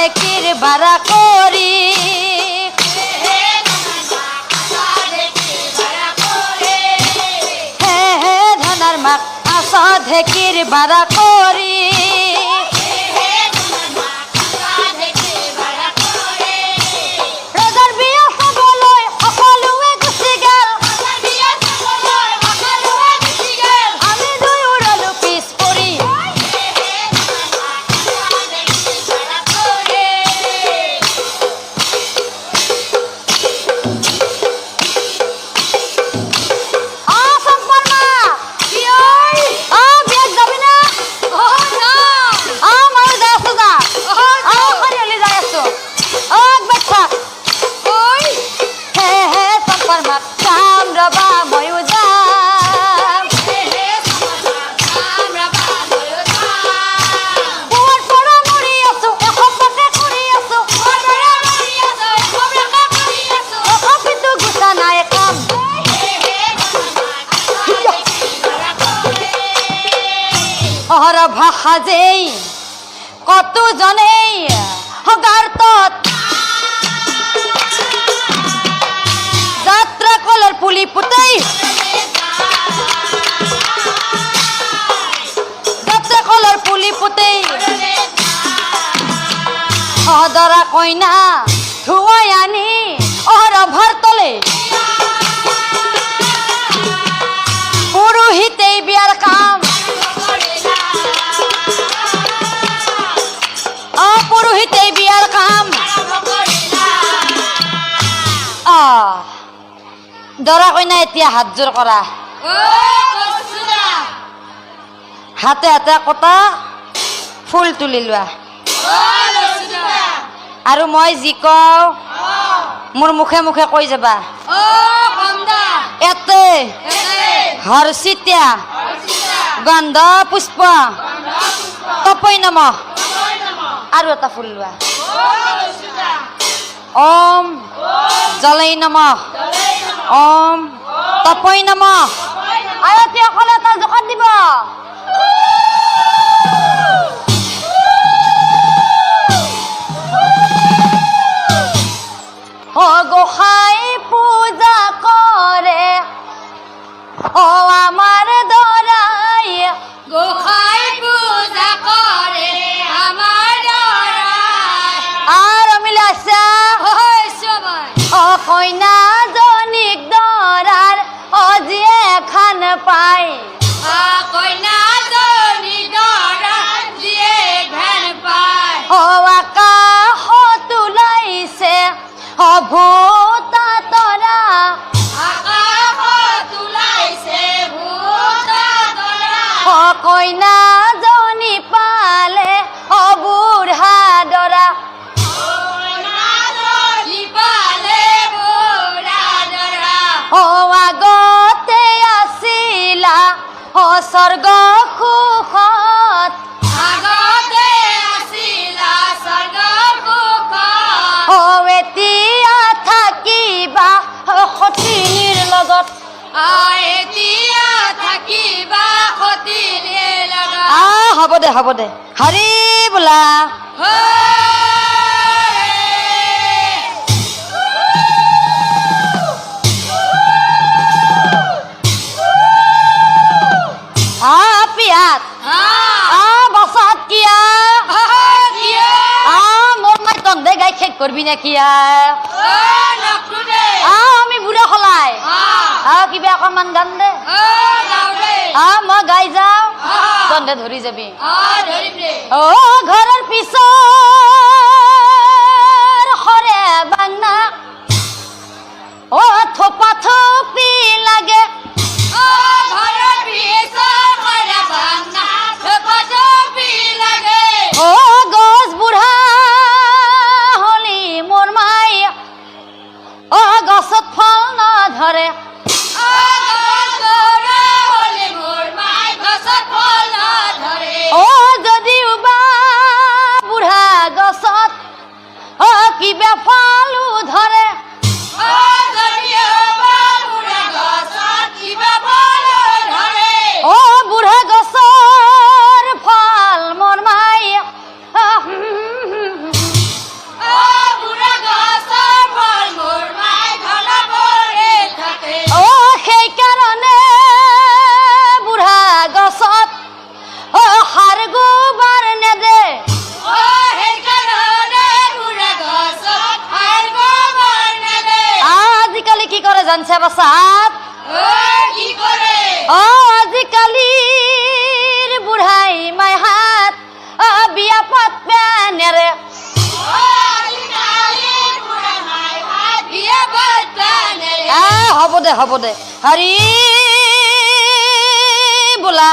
ঢেকির ভাড়া করি হে ধনার মাক আসা ঢেকির ভাড়া করি ভাষা যেই কত জনেই হগার্ত যাত্রা কলার পুলি পুতাই যাত্রা কলার পুলি পুতাই অদরা কইনা ধুয়াই আনি ওর ভার তলে পুরোহিতেই বিয়ার কাম পুরোহিতে বিয়ার কাম দৰা কইনা এতিয়া হাত জোৰ কৰা হাতে হাতে কটা ফুল তুলি লোৱা আৰু মই যি কওঁ মোৰ মুখে মুখে কৈ যাবা এতে হৰচিতা গন্ধ পুষ্প তপৈ নমঃ আৰু এটা ফুল লোৱা ওম জলাই নমঃ ওম তপৈ নমঃ আয়তি অকলে এটা জোখাত দিব ও গোসাই পূজা কৰে ও আমাৰ দৰাই গোসাই পূজা কৰে আমাৰ দৰাই আৰ মিলাছা হয় সবাই ও কইনা জনিক দৰাৰ অজিয়ে খান পাই কইনা জনিক দৰাৰ জিয়ে খান পাই ও আকাশ তুলাইছে ও ভূতা তৰা কইনা জনি পালে ও বুঢ়া দৰা ও আগতে আছিলা ও স্বৰ্গ সুখত ও এতিয়া থাকিবা সতীৰ লগত হ'ব দে হৰি বোলা পিয়াত বসাত কিয়া মোৰ মাই তন্দে গাই শেষ করবি না কিয়া আমি বুড়া খলাই কিবা অকমান গান দে মই গাই যাও তন্দে ধৰি যাবি ও ঘৰৰ পিছৰ হৰে বাংনা ও থোপা থোপি লাগে ও গছ বুঢ়া হলি মোৰ মাই ও গছত ফল নধৰে ও যদিও বা বুঢ়া গছত ও কিবা ফলো ধৰে পাছত আজিকালিৰ বুঢ়াই মাই হাত বিয়া পাতবে নেৰে হ'ব দে হৰি বোলা